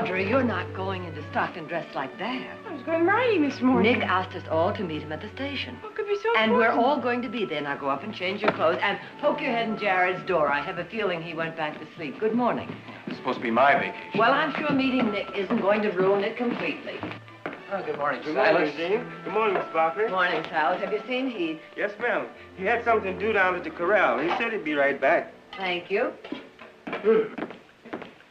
Audrey, you're not going into Stockton dressed like that. I was going to marry him this morning. Nick asked us all to meet him at the station. What could be so And important? we're all going to be there. Now go up and change your clothes and poke your head in Jared's door. I have a feeling he went back to sleep. Good morning. It's supposed to be my vacation. Well, I'm sure meeting Nick isn't going to ruin it completely. Oh, good morning, Good Silas. morning, Dean. Good morning, Miss Barkley. Good morning, Silas. Have you seen Heath? Yes, ma'am. He had something to do down at the corral. He said he'd be right back. Thank you.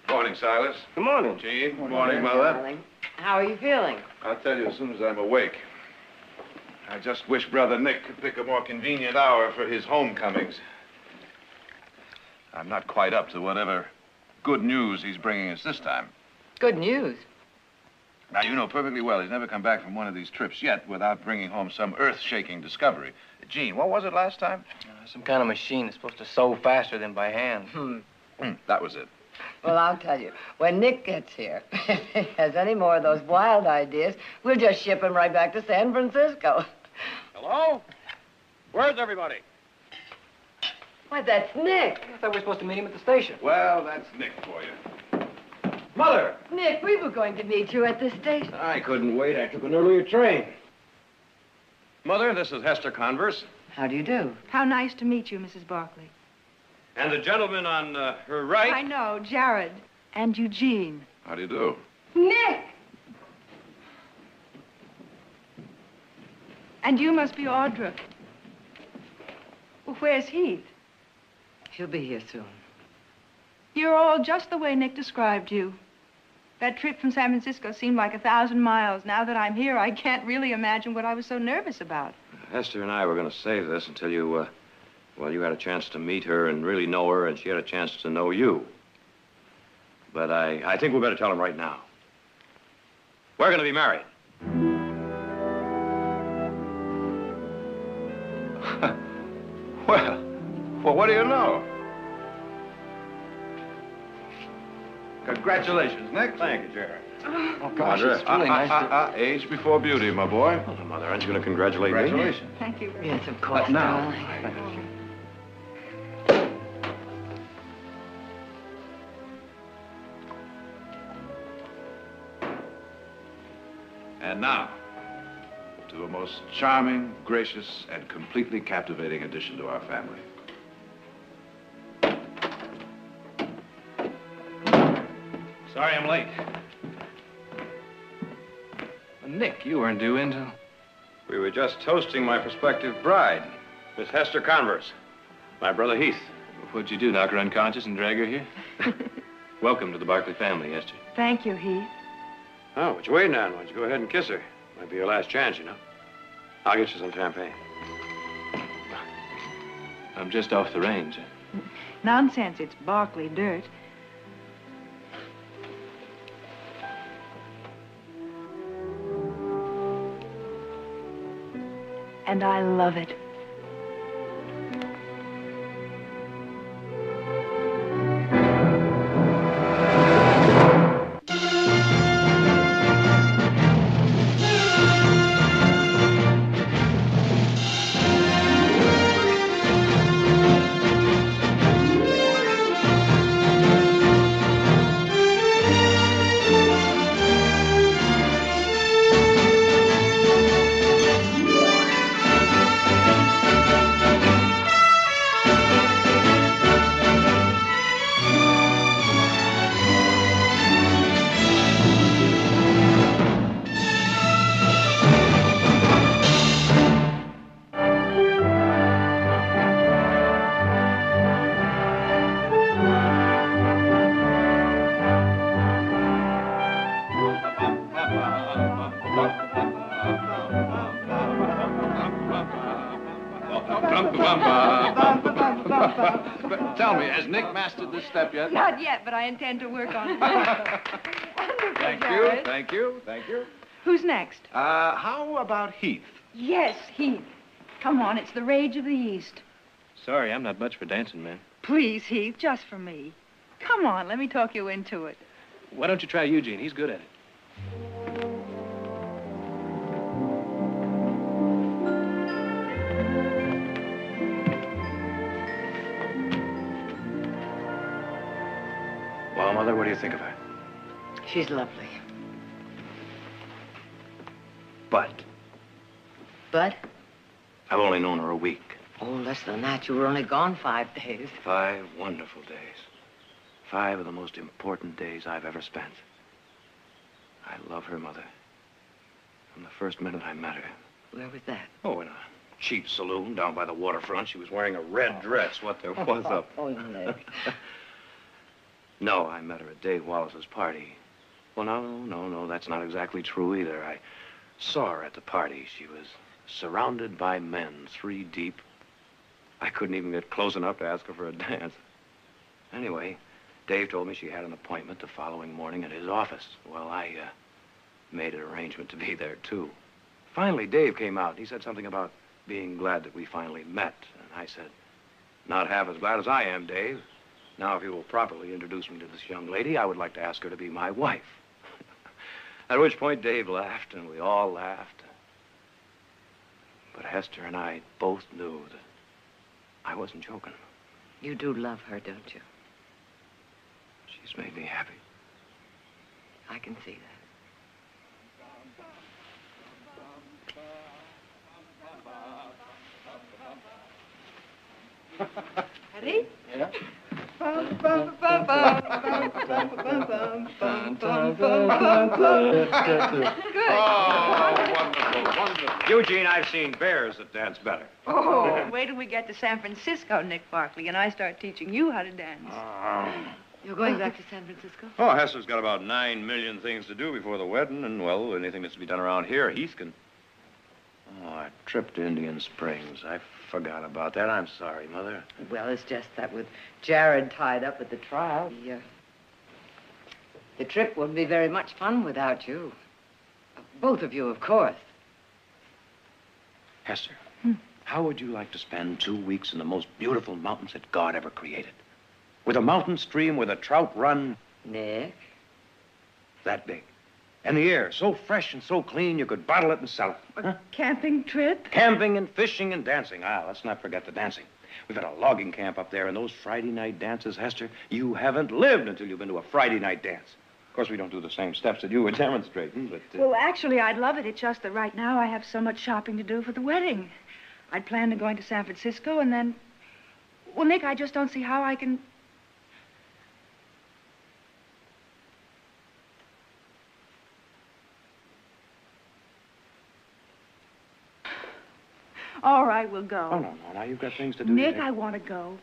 Morning, Silas. Good morning. Gene. Good morning, Mother. Darling. How are you feeling? I'll tell you as soon as I'm awake. I just wish Brother Nick could pick a more convenient hour for his homecomings. I'm not quite up to whatever good news he's bringing us this time. Good news. Now, you know perfectly well he's never come back from one of these trips yet without bringing home some earth-shaking discovery. Gene, what was it last time? Some kind of machine that's supposed to sew faster than by hand. That was it. Well, I'll tell you, when Nick gets here, if he has any more of those wild ideas, we'll just ship him right back to San Francisco. Hello? Where's everybody? Why, that's Nick. I thought we were supposed to meet him at the station. Well, that's Nick for you. Mother! Nick, we were going to meet you at the station. I couldn't wait. I took an earlier train. Mother, this is Hester Converse. How do you do? How nice to meet you, Mrs. Barkley. And the gentleman on her right. I know, Jared. And Eugene. How do you do? Nick! And you must be Audra. Well, where's Heath? He'll be here soon. You're all just the way Nick described you. That trip from San Francisco seemed like 1,000 miles. Now that I'm here, I can't really imagine what I was so nervous about. Hester and I were going to save this until you, well, you had a chance to meet her and really know her, and she had a chance to know you. But I think we better tell him right now. We're going to be married. Well, what do you know? Congratulations, Nick. Thank you, Jared. Oh, gosh, Audra, it's really nice to... Age before beauty, my boy. Well, Mother, aren't you going to congratulate me? Congratulations. Thank you very Yes, of course, now. darling. And now, to a most charming, gracious, and completely captivating addition to our family. Sorry I'm late. Nick, you weren't due until... We were just toasting my prospective bride, Miss Hester Converse. My brother Heath. What'd you do, knock her unconscious and drag her here? Welcome to the Barkley family, Hester. Thank you, Heath. Oh, what you waiting on? Why don't you go ahead and kiss her? Might be your last chance, you know. I'll get you some champagne. I'm just off the range. Nonsense, it's Barkley dirt. And I love it. Tell me, has Nick mastered this step yet? Not yet, but I intend to work on it. Wonderful, Thank Jared. you, thank you, thank you. Who's next? How about Heath? Yes, Heath. Come on, it's the rage of the East. Sorry, I'm not much for dancing, man. Please, Heath, just for me. Come on, let me talk you into it. Why don't you try Eugene? He's good at it. Well, Mother, what do you think of her? She's lovely. But But, I've only known her a week. oh, less than that. You were only gone 5 days. 5 wonderful days. 5 of the most important days I've ever spent. I love her, Mother. From the first minute I met her. Where was that? Oh, in a cheap saloon down by the waterfront. She was wearing a red dress. What there was up. Oh, Nick. No, I met her at Dave Wallace's party. Well, no, that's not exactly true either. I saw her at the party. She was surrounded by men, 3 deep. I couldn't even get close enough to ask her for a dance. Anyway, Dave told me she had an appointment the following morning at his office. Well, I made an arrangement to be there, too. Finally, Dave came out. He said something about being glad that we finally met. And I said, not half as glad as I am, Dave. Now, if you will properly introduce me to this young lady, I would like to ask her to be my wife. At which point, Dave laughed, and we all laughed. But Hester and I both knew that I wasn't joking. You do love her, don't you? She's made me happy. I can see that. Ready? Yeah? Good. Oh, wonderful. Eugene, I've seen bears that dance better. Oh, wait till we get to San Francisco, Nick Barkley, and I start teaching you how to dance. You're going back to San Francisco? Oh, Hester's got about 9 million things to do before the wedding, and, well, anything that's to be done around here, Heath can... Oh, a trip to Indian Springs. I forgot about that. I'm sorry, Mother. Well, it's just that with Jared tied up at the trial, the trip wouldn't be very much fun without you. Both of you, of course. Hester, how would you like to spend 2 weeks in the most beautiful mountains that God ever created? With a mountain stream where the trout run Nick? that big. And the air so fresh and so clean you could bottle it and sell it. A camping trip? Camping and fishing and dancing. Let's not forget the dancing. We've had a logging camp up there, and those Friday night dances, Hester, you haven't lived until you've been to a Friday night dance. Of course, we don't do the same steps that you were demonstrating, but... Well, actually, I'd love it. It's just that right now I have so much shopping to do for the wedding. I'd planned on going to San Francisco, and then... Well, Nick, I just don't see how I can... All right, we'll go. Oh, no. Now you've got things to do. Nick, I want to go.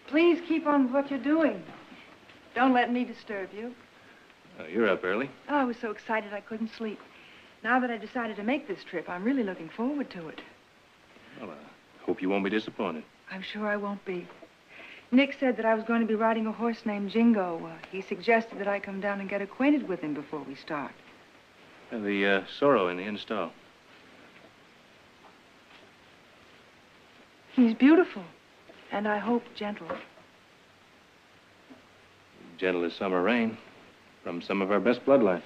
Please keep on with what you're doing. Don't let me disturb you. You're up early. Oh, I was so excited I couldn't sleep. Now that I decided to make this trip, I'm really looking forward to it. Well, I hope you won't be disappointed. I'm sure I won't be. Nick said that I was going to be riding a horse named Jingo. He suggested that I come down and get acquainted with him before we start. The sorrel in the install. He's beautiful, and I hope gentle. Gentle as summer rain. From some of our best bloodline.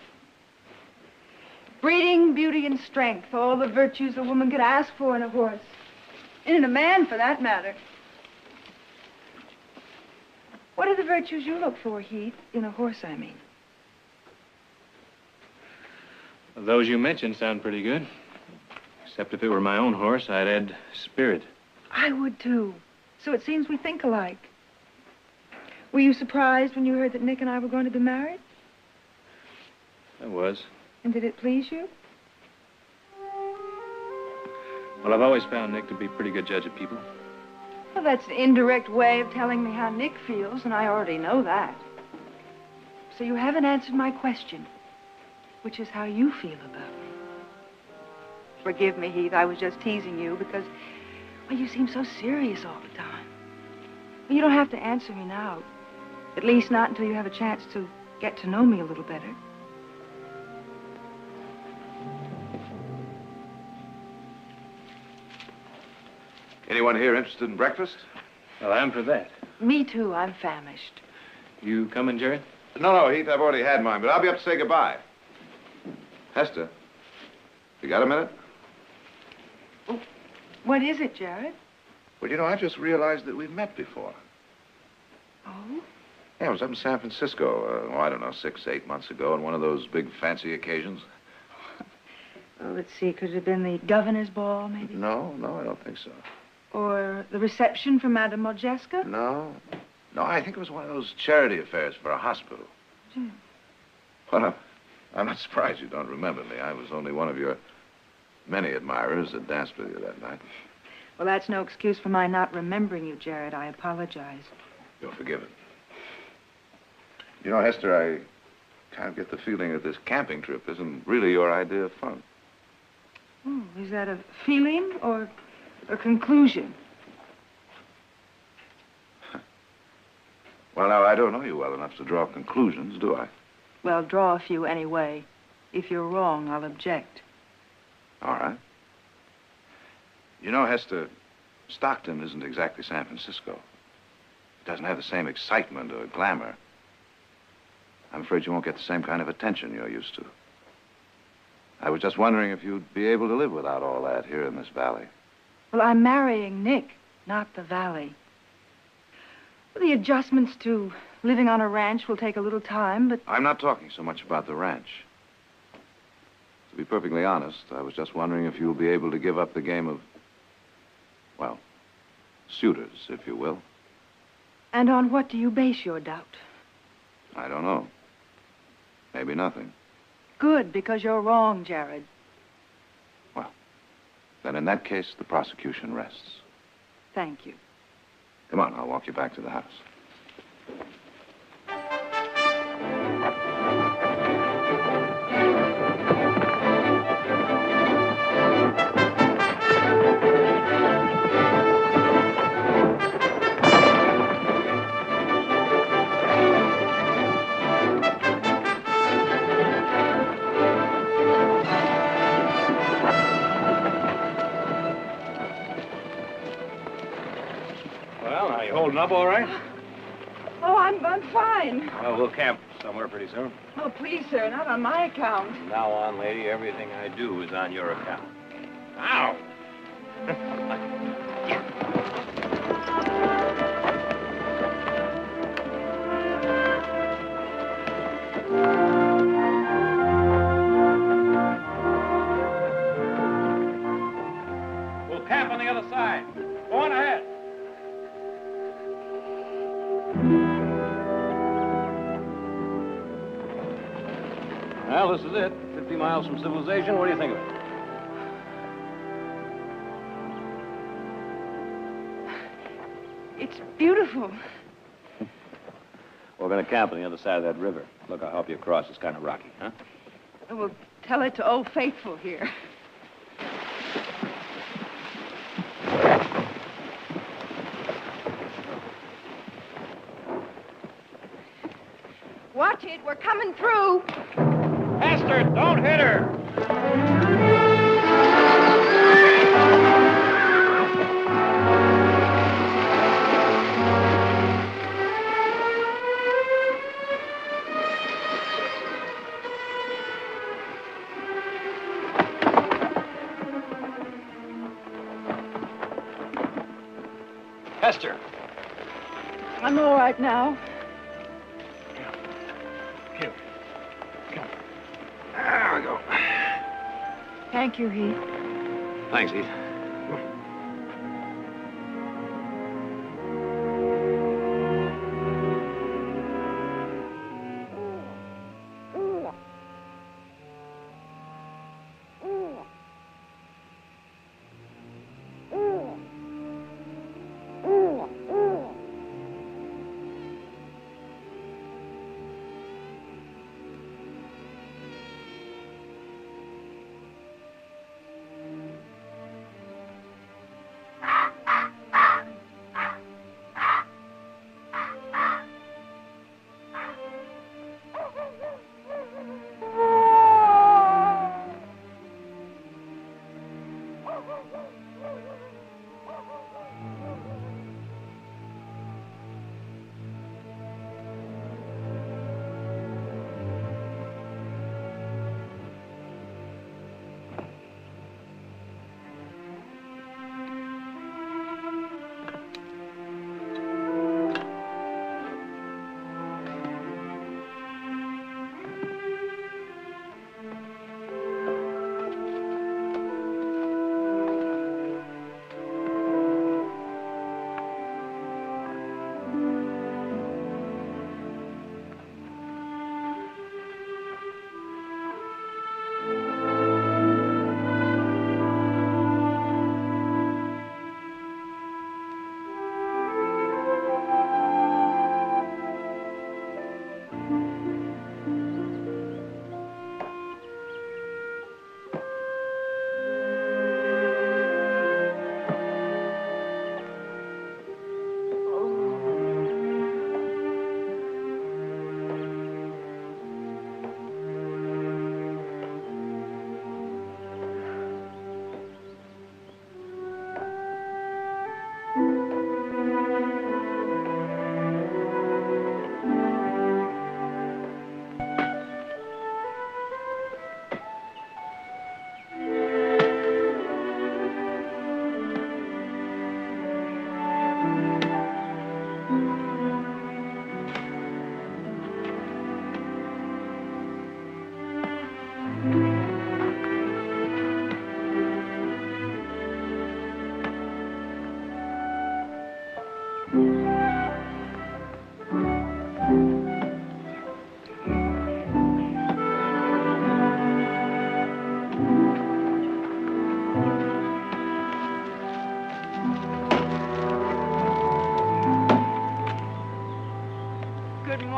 Breeding, beauty, and strength, all the virtues a woman could ask for in a horse. And in a man, for that matter. What are the virtues you look for, Heath? In a horse, I mean. Those you mentioned sound pretty good. Except if it were my own horse, I'd add spirit. I would, too. So it seems we think alike. Were you surprised when you heard that Nick and I were going to be married? I was. And did it please you? Well, I've always found Nick to be a pretty good judge of people. Well, that's an indirect way of telling me how Nick feels, and I already know that. So you haven't answered my question, which is how you feel about me. Forgive me, Heath, I was just teasing you because, well, you seem so serious all the time. Well, you don't have to answer me now. At least not until you have a chance to get to know me a little better. Anyone here interested in breakfast? Well, I'm for that. Me too. I'm famished. You coming, Jared? No, Heath, I've already had mine, but I'll be up to say goodbye. Hester, you got a minute? What is it, Jared? Well, I've just realized that we've met before. Oh? Yeah, I was up in San Francisco, I don't know, 6, 8 months ago on one of those big fancy occasions. Oh, let's see. Could it have been the governor's ball, maybe? No, I don't think so. Or the reception for Madame Modjeska? No, I think it was one of those charity affairs for a hospital. Well, I'm not surprised you don't remember me. I was only one of your many admirers that danced with you that night. Well, that's no excuse for my not remembering you, Jared. I apologize. You're forgiven. Hester, I kind of get the feeling that this camping trip isn't really your idea of fun. Oh, is that a feeling or a conclusion? Well, now, I don't know you well enough to draw conclusions, do I? Well, draw a few anyway. If you're wrong, I'll object. All right. Hester, Stockton isn't exactly San Francisco. It doesn't have the same excitement or glamour. I'm afraid you won't get the same kind of attention you're used to. I was just wondering if you'd be able to live without all that here in this valley. Well, I'm marrying Nick, not the valley. Well, the adjustments to living on a ranch will take a little time, but... I'm not talking so much about the ranch. To be perfectly honest, I was just wondering if you'll be able to give up the game of, well, suitors, if you will. And on what do you base your doubt? I don't know. Maybe nothing. Good, because you're wrong, Jared. Well, then in that case, the prosecution rests. Thank you. Come on, I'll walk you back to the house. Well, are you holding up all right? Oh, I'm fine. Well, we'll camp somewhere pretty soon. Oh, please, sir, not on my account. From now on, lady, everything I do is on your account. Ow! We'll camp on the other side. Go on ahead. Well, this is it. 50 miles from civilization. What do you think of it? It's beautiful. We're going to camp on the other side of that river. Look, I'll help you across. It's kind of rocky, huh? We'll tell it to Old Faithful here. Watch it. We're coming through. Hester, don't hit her! Hester! I'm all right now. Here. Come. There we go. Thank you, Heath. Thanks, Heath.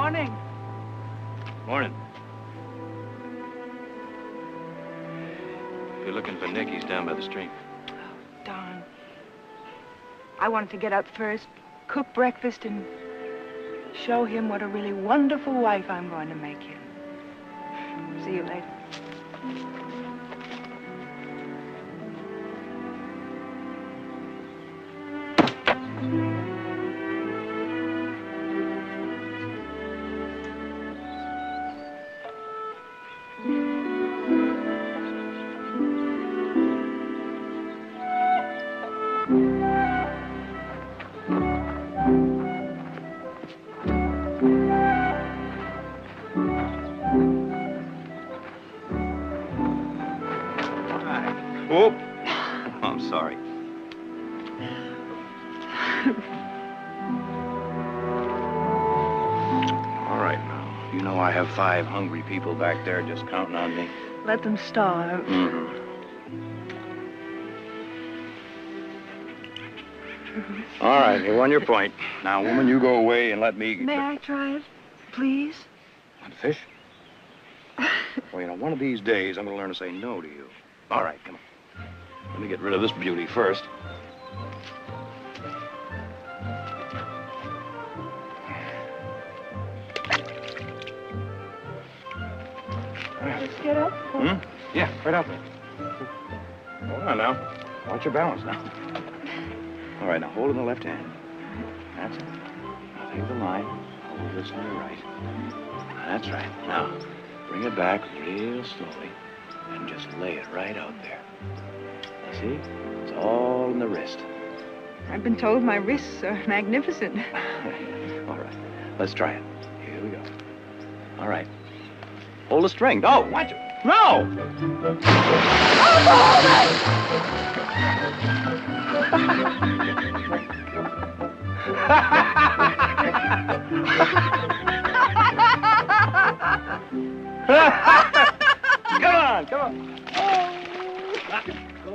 morning. Morning. If you're looking for Nick, he's down by the stream. Darn. I wanted to get up first, cook breakfast, and show him what a really wonderful wife I'm going to make him. See you later. Oh, I'm sorry. All right, now. You know I have 5 hungry people back there just counting on me. Let them starve. Mm-hmm. All right, you won your point. Now, woman, you go away and let me... May I try it, please? Want fish? Well, you know, one of these days, I'm going to learn to say no to you. All right, come on. Let me get rid of this beauty first. Let's get up. Hmm? Yeah, right out there. Hold on now. Watch your balance now. All right, now hold in the left hand. That's it. Now take the line. Hold this in your right. That's right. Now, bring it back real slowly and just lay it right out there. See? It's all in the wrist. I've been told my wrists are magnificent. All right, let's try it. Here we go. All right. Hold the string. No, watch it. No! Come on, come on.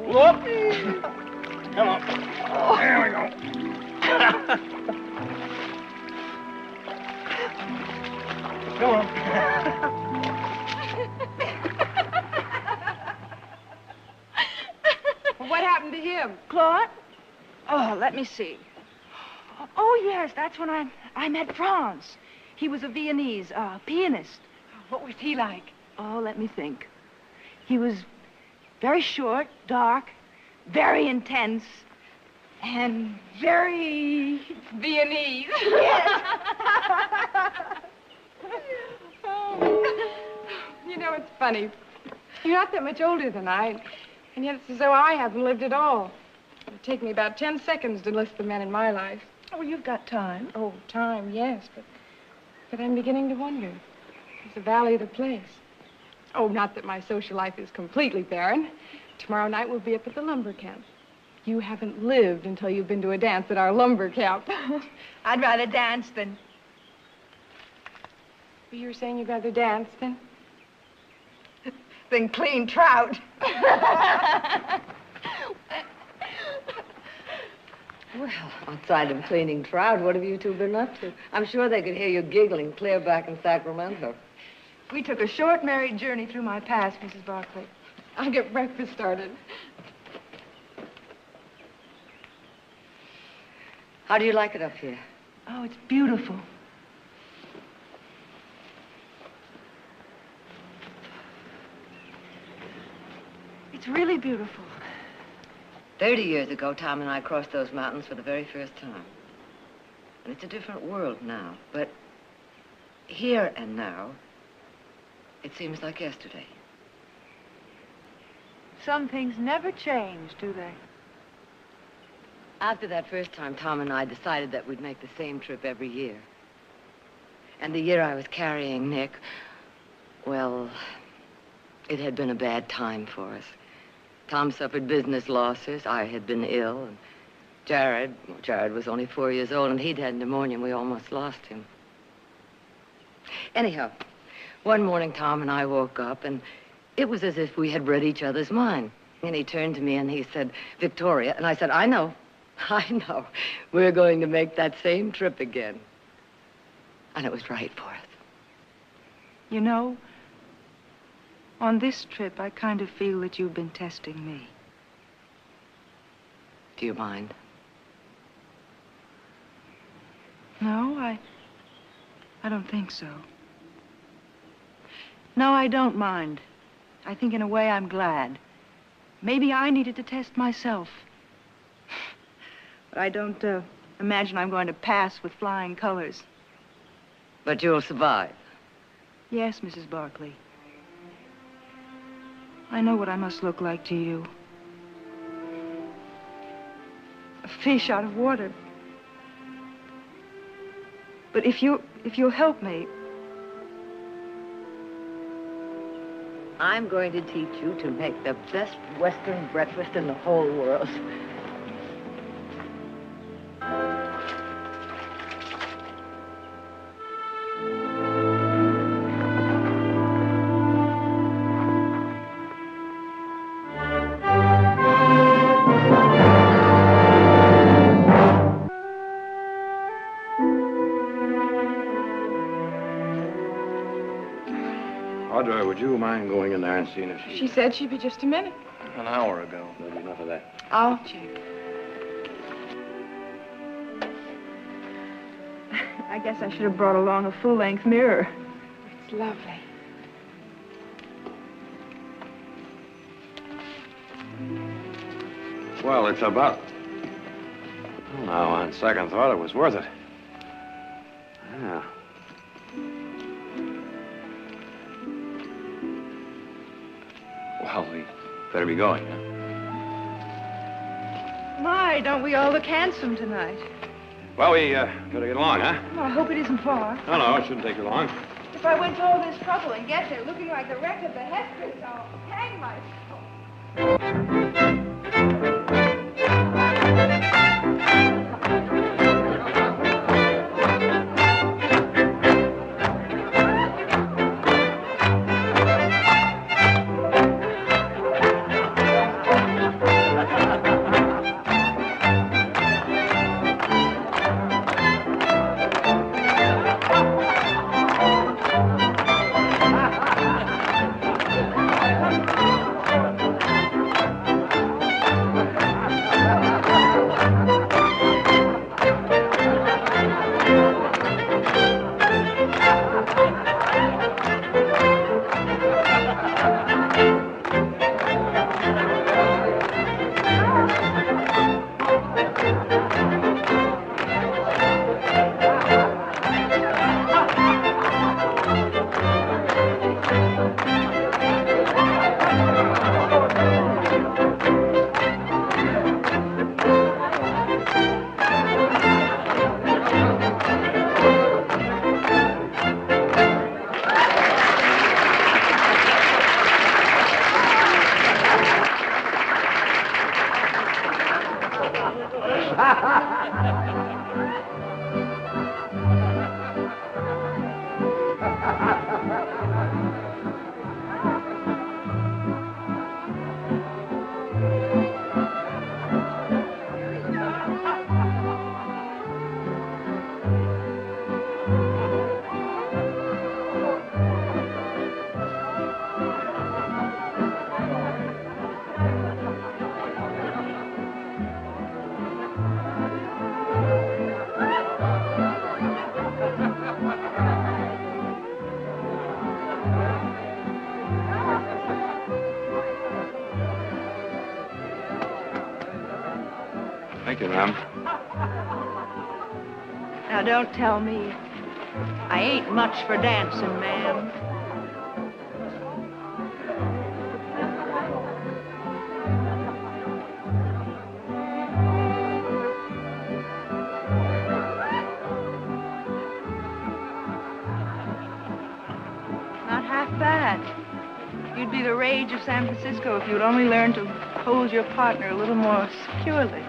Whoop. Come on. There we go. Come on. What happened to him? Claude? Oh, let me see. Oh, yes, that's when I met Franz. He was a Viennese pianist. What was he like? Oh, let me think. He was very short, dark, very intense, and very Viennese. Yes. You know, it's funny. You're not that much older than I, and yet it's as though I haven't lived at all. It would take me about 10 seconds to list the men in my life. Oh, you've got time. Oh, time, yes, but I'm beginning to wonder. Is the Valley the place? Oh, not that my social life is completely barren. Tomorrow night we'll be up at the lumber camp. You haven't lived until you've been to a dance at our lumber camp. I'd rather dance than... You were saying you'd rather dance than clean trout. Well, outside of cleaning trout, what have you two been up to? I'm sure they could hear you giggling clear back in Sacramento. We took a short married journey through my past, Mrs. Barclay. I'll get breakfast started. How do you like it up here? Oh, it's beautiful. It's really beautiful. 30 years ago, Tom and I crossed those mountains for the very first time. And it's a different world now, but here and now, it seems like yesterday. Some things never change, do they? After that first time, Tom and I decided that we'd make the same trip every year. And the year I was carrying Nick, well, it had been a bad time for us. Tom suffered business losses. I had been ill. And Jared was only 4 years old, and he'd had pneumonia, and we almost lost him. Anyhow, one morning, Tom and I woke up, and it was as if we had read each other's mind. And he turned to me, and he said, Victoria, and I said, I know. We're going to make that same trip again. And it was right for us. You know, on this trip, I kind of feel that you've been testing me. Do you mind? No, I don't think so. No, I don't mind. I think in a way I'm glad. Maybe I needed to test myself. But I don't imagine I'm going to pass with flying colors. But you'll survive. Yes, Mrs. Barkley. I know what I must look like to you. A fish out of water. But if you'll help me, I'm going to teach you to make the best Western breakfast in the whole world. Audrey, would you mind going in there and seeing if She said she'd be just a minute. An hour ago. There'll be enough of that. I'll check. I guess I should have brought along a full-length mirror. It's lovely. Well, it's about... Well, now, on second thought, it was worth it. Yeah. Well, we better be going, huh? My, don't we all look handsome tonight? Well, we better get along, huh? Well, I hope it isn't far. No, it shouldn't take you long. If I went to all this trouble and get there looking like the wreck of the Hesperus, I'll hang myself. Thank you, ma'am. Now, don't tell me. I ain't much for dancing, ma'am. Not half bad. You'd be the rage of San Francisco if you'd only learn to hold your partner a little more securely.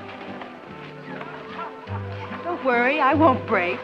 Don't worry, I won't break.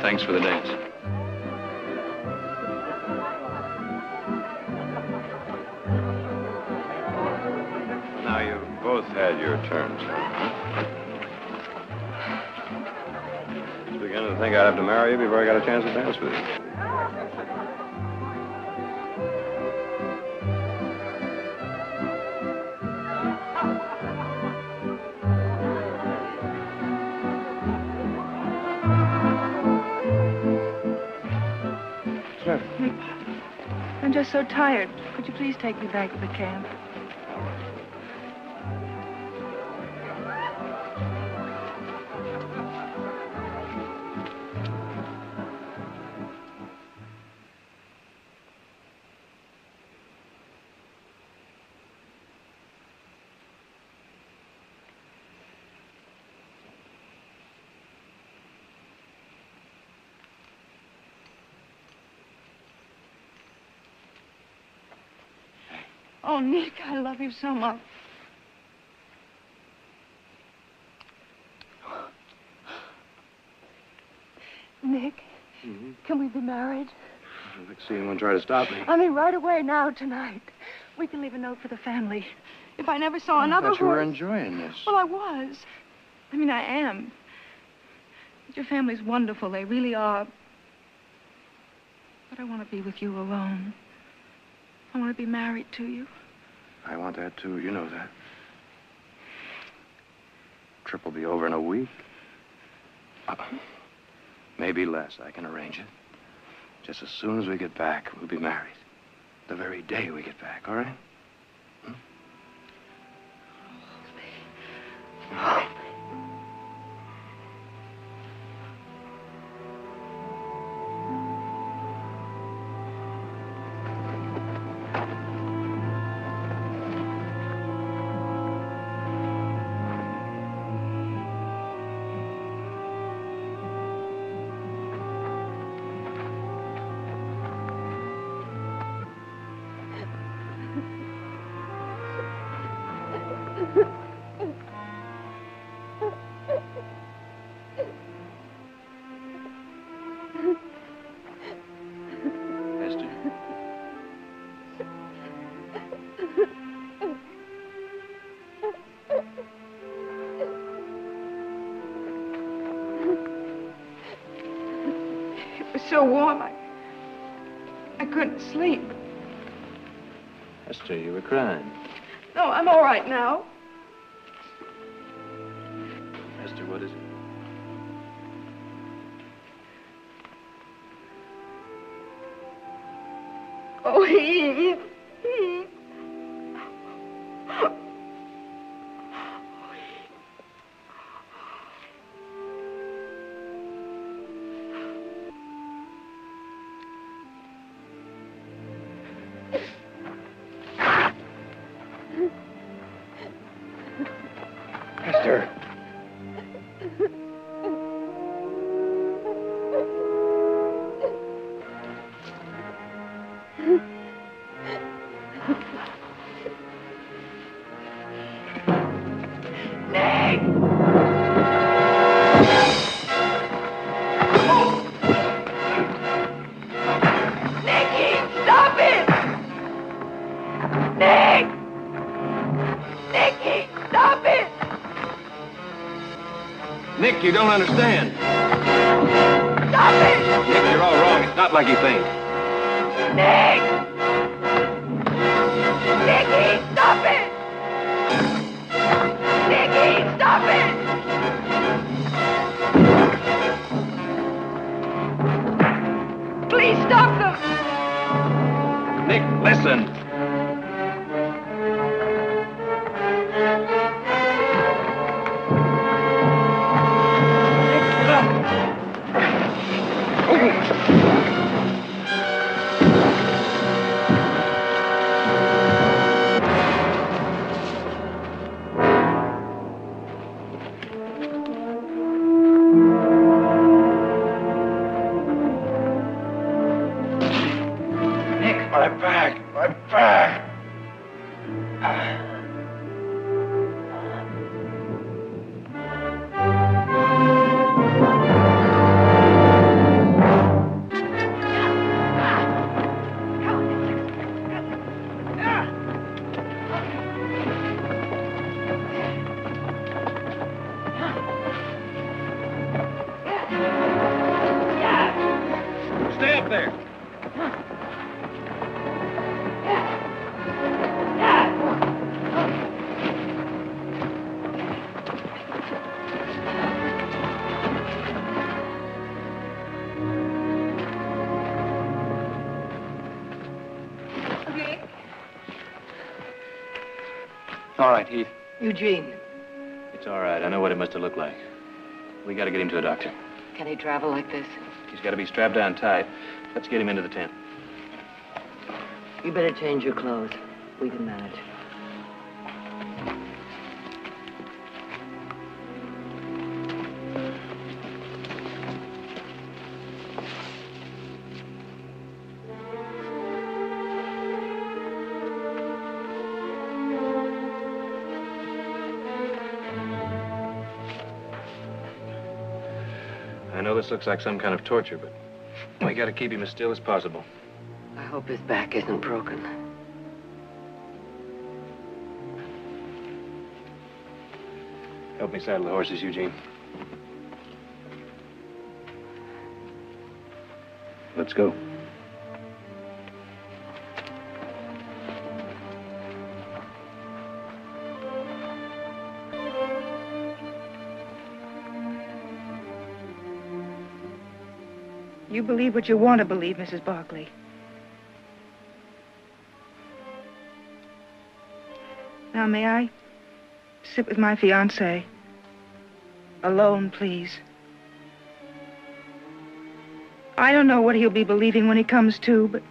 Thanks for the dance. Now, you've both had your turns now, huh? I was beginning to think I'd have to marry you before I got a chance to dance with you. Nick, I'm just so tired. Could you please take me back to the camp? Oh, Nick, I love you so much. Nick, can we be married? I'd like to see anyone try to stop me. I mean, right away now, tonight. We can leave a note for the family. If I never saw another I thought you were horse- enjoying this. Well, I was. I mean, I am. But your family's wonderful. They really are. But I want to be with you alone. I want to be married to you. I want that, too. You know that. Trip will be over in a week. Maybe less. I can arrange it. Just as soon as we get back, we'll be married. The very day we get back, all right? Esther? It was so warm, I couldn't sleep. Esther, you were crying. No, I'm all right now. Esther, what is it? Oh, he. Esther! Nick, you don't understand. Stop it! Nick, you're all wrong. It's not like you think. Nick! Nicky, stop it! Nicky, stop it! Please stop them! Nick, listen. My back. up there. All right, Heath. Eugene, It's all right. I know what it must have looked like. We got to get him to a doctor. can he travel like this? He's got to be strapped down tight. Let's get him into the tent. You better change your clothes. We can manage. I know this looks like some kind of torture, but we got to keep him as still as possible. I hope his back isn't broken. Help me saddle the horses, Eugene. Let's go. You believe what you want to believe, Mrs. Barkley. Now, may I sit with my fiancé? Alone, please. I don't know what he'll be believing when he comes to, but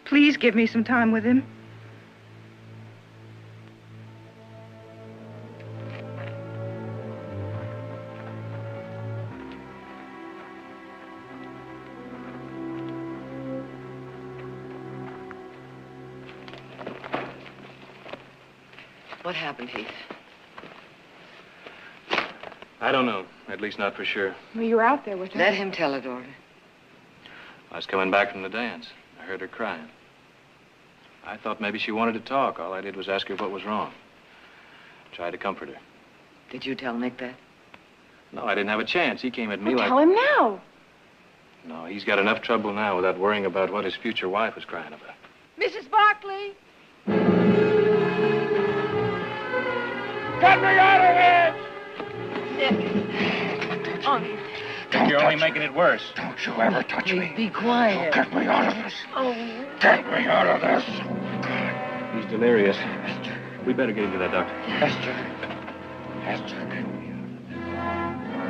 please give me some time with him. What happened, Heath? I don't know. At least not for sure. Well, you were out there with her. Let him tell it, Order. I was coming back from the dance. I heard her crying. I thought maybe she wanted to talk. All I did was ask her what was wrong. Tried to comfort her. Did you tell Nick that? No, I didn't have a chance. He came at me like... Tell him now. No, he's got enough trouble now without worrying about what his future wife was crying about. Mrs. Barkley! Get me out of here! Nick. You're only making it worse. Don't you ever touch me. Be quiet. Get me out of this. Oh. Get me out of this. He's delirious. We better get him to that doctor. Esther. Esther, get me out of this.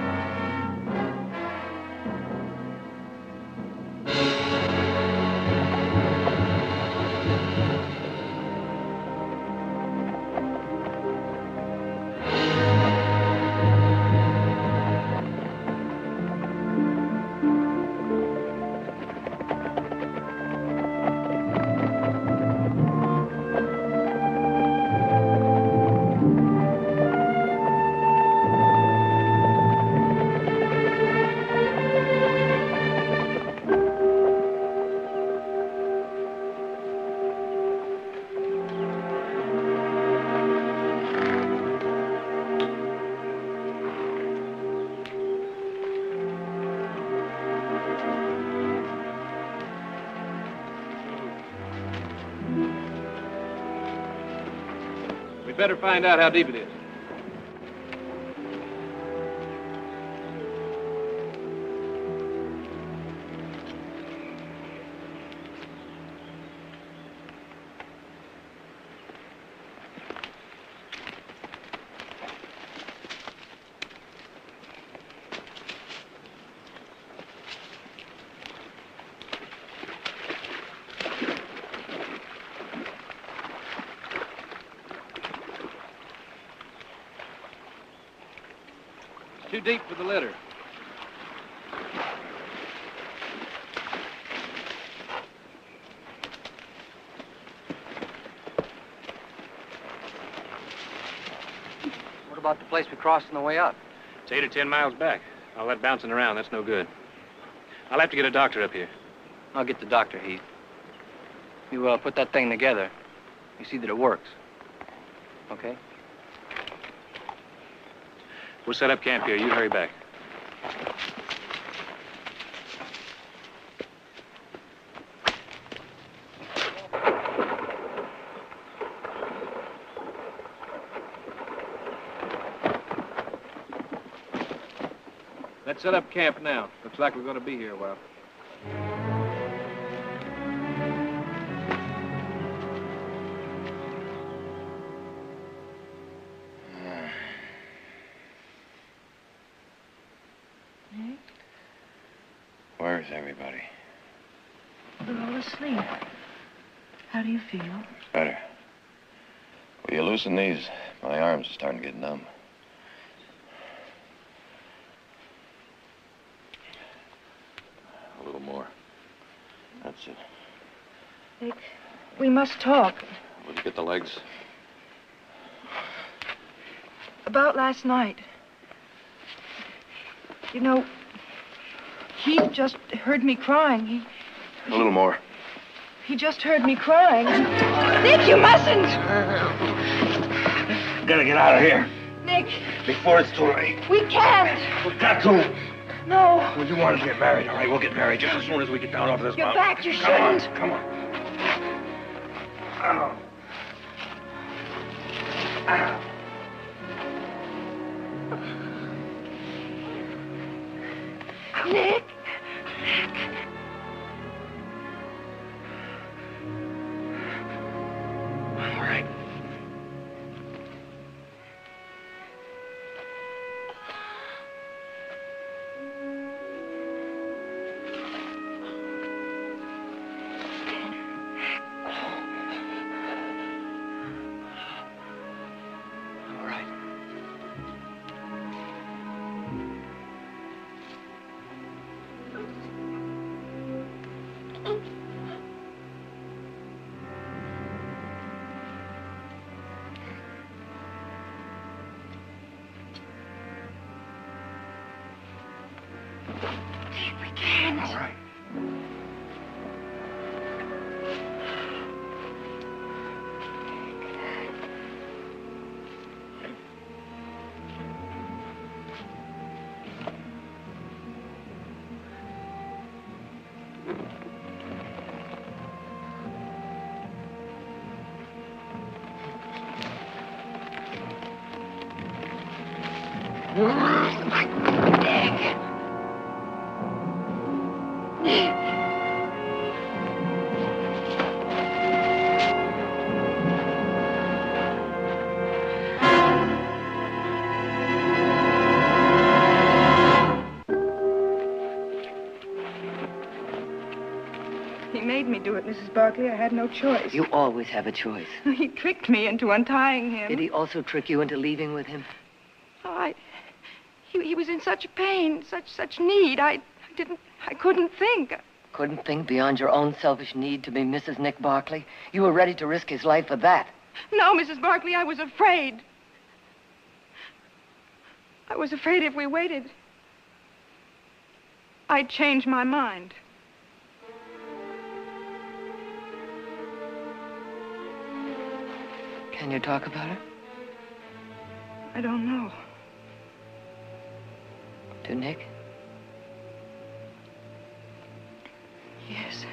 We'd better find out how deep it is. Too deep for the litter. What about the place we crossed on the way up? It's 8 or 10 miles back. All that bouncing around, that's no good. I'll have to get a doctor up here. I'll get the doctor, Heath. You put that thing together. You see that it works. Okay? We'll set up camp here. You hurry back. Let's set up camp now. Looks like we're going to be here a while. Nick, Where's everybody? they're all asleep. How do you feel? Better. Will you loosen these? My arms are starting to get numb. A little more. That's it. Nick, we must talk. Will you get the legs? About last night. You know, Heath just heard me crying. A little more. He just heard me crying. Nick, you mustn't! Gotta get out of here Nick, before it's too late. we can't. We got to. No. Well, you want to get married, all right? We'll get married just as soon as we get down off this You're mountain. back. You Come shouldn't. on, come on. Ow. Ow. Nick. All right. All right. We can't. All right. He made me do it, Mrs. Barkley. I had no choice. You always have a choice. He tricked me into untying him. Did he also trick you into leaving with him? Oh, he was in such pain, such need. I couldn't think. Couldn't think beyond your own selfish need to be Mrs. Nick Barkley? You were ready to risk his life for that. No, Mrs. Barkley, I was afraid. I was afraid if we waited, I'd change my mind. Can you talk about it? I don't know. To Nick? Yes.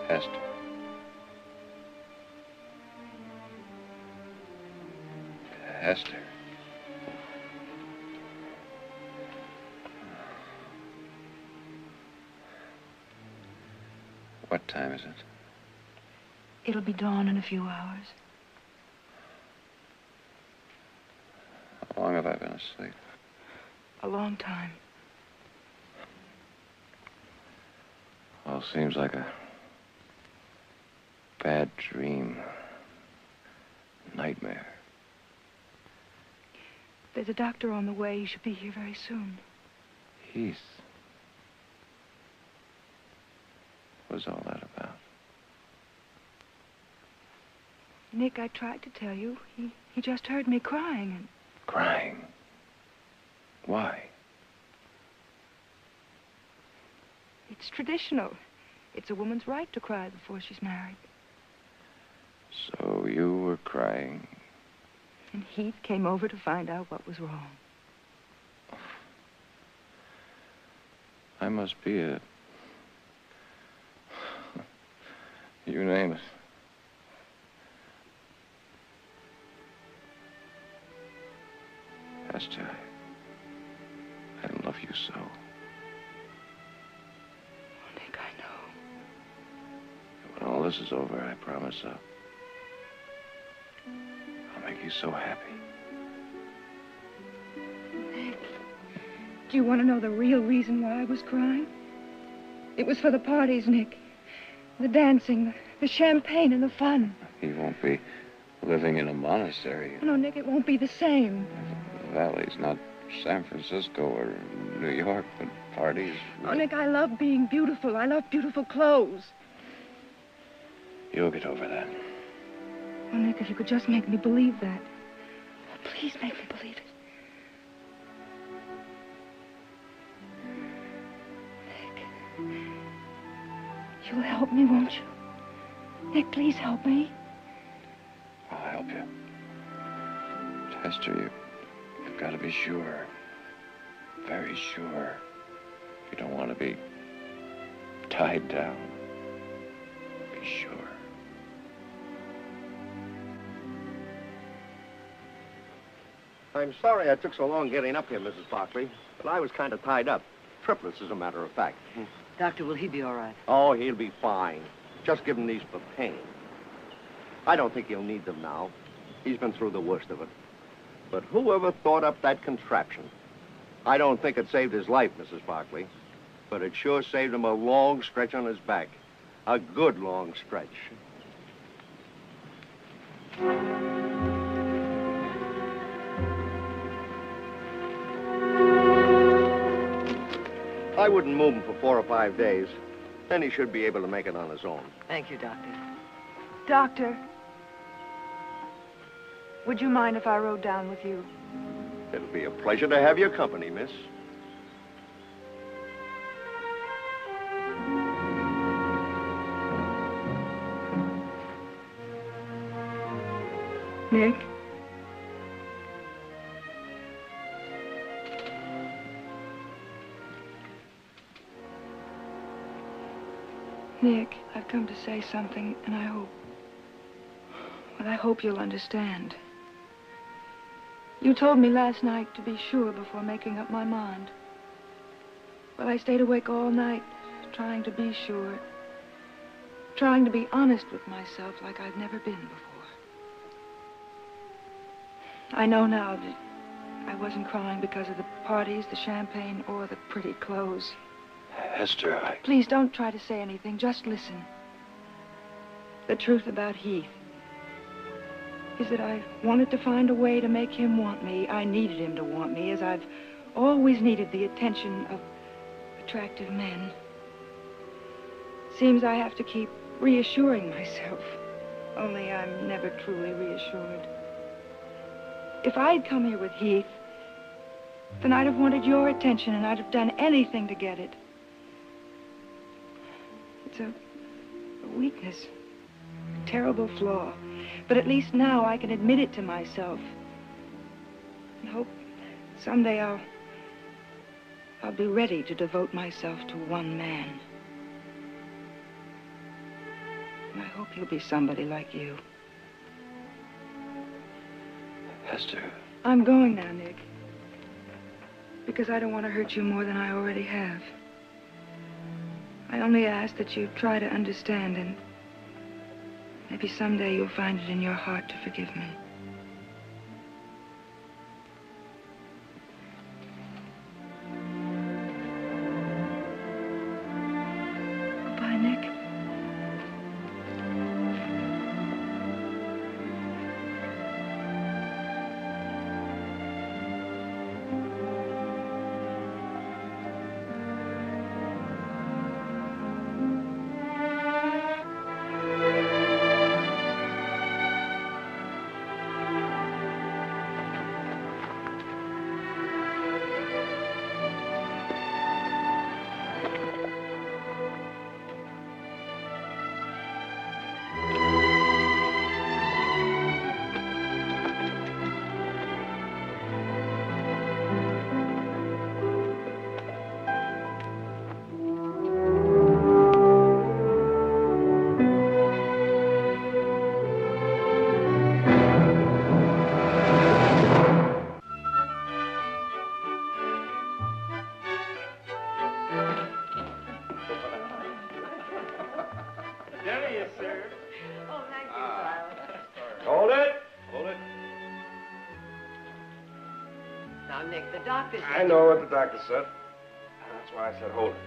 Hester. Hester. What time is it? It'll be dawn in a few hours. How long have I been asleep? A long time. Well, seems like a bad dream. Nightmare. There's a doctor on the way. He should be here very soon. Heath. What was all that about? Nick, I tried to tell you. He just heard me crying, and Crying. Why? It's traditional. It's a woman's right to cry before she's married. So you were crying. And Heath came over to find out what was wrong. I must be a... You name it. Esther, I love you so. Oh, Nick, I know. When all this is over, I promise I'll make you so happy. Nick, do you want to know the real reason why I was crying? It was for the parties, Nick. The dancing, the champagne, and the fun. You won't be living in a monastery. No, Nick, it won't be the same. The Valley's not San Francisco or New York, but parties. Oh, Nick, I love being beautiful. I love beautiful clothes. You'll get over that. Oh, Nick, if you could just make me believe that. Oh, please make me believe it. Nick, you'll help me, won't you? Nick, please help me. I'll help you. Esther, you've got to be sure. Very sure. You don't want to be tied down. Be sure. I'm sorry I took so long getting up here, Mrs. Barkley, but I was kind of tied up. Triplets, as a matter of fact. Doctor, will he be all right? Oh, he'll be fine. Just give him these for pain. I don't think he'll need them now. He's been through the worst of it. But whoever thought up that contraption? I don't think it saved his life, Mrs. Barkley, but it sure saved him a long stretch on his back. A good long stretch. I wouldn't move him for 4 or 5 days. Then he should be able to make it on his own. Thank you, Doctor. Doctor, would you mind if I rode down with you? It'll be a pleasure to have your company, miss. Nick? Nick, I've come to say something, and I hope you'll understand. You told me last night to be sure before making up my mind. Well, I stayed awake all night, trying to be sure. Trying to be honest with myself like I've never been before. I know now that I wasn't crying because of the parties, the champagne, or the pretty clothes. Esther, Please don't try to say anything. Just listen. The truth about Heath is that I wanted to find a way to make him want me. I needed him to want me, as I've always needed the attention of attractive men. Seems I have to keep reassuring myself, only I'm never truly reassured. If I'd come here with Heath, then I'd have wanted your attention, and I'd have done anything to get it. It's a weakness, a terrible flaw. But at least now I can admit it to myself. And hope someday I'll be ready to devote myself to one man. And I hope he'll be somebody like you. Esther. I'm going now, Nick. Because I don't want to hurt you more than I already have. I only ask that you try to understand, and maybe someday you'll find it in your heart to forgive me. Goodbye, Nick. Hold it. Hold it. Now, Nick, the doctor said... I know what the doctor said. That's why I said hold it.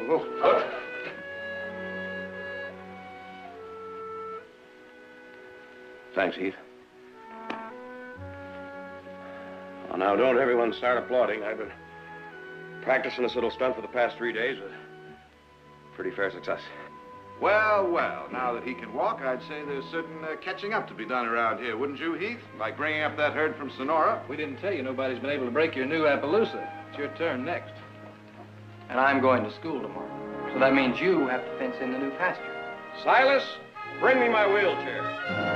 Oh. Thanks, Heath. Well, now, don't everyone start applauding. I've been practicing this little stunt for the past 3 days with pretty fair success. Well, well, now that he can walk, I'd say there's certain catching up to be done around here, wouldn't you, Heath? Like bringing up that herd from Sonora. We didn't tell you nobody's been able to break your new Appaloosa. It's your turn next. And I'm going to school tomorrow. So that means you have to fence in the new pasture. Silas, bring me my wheelchair.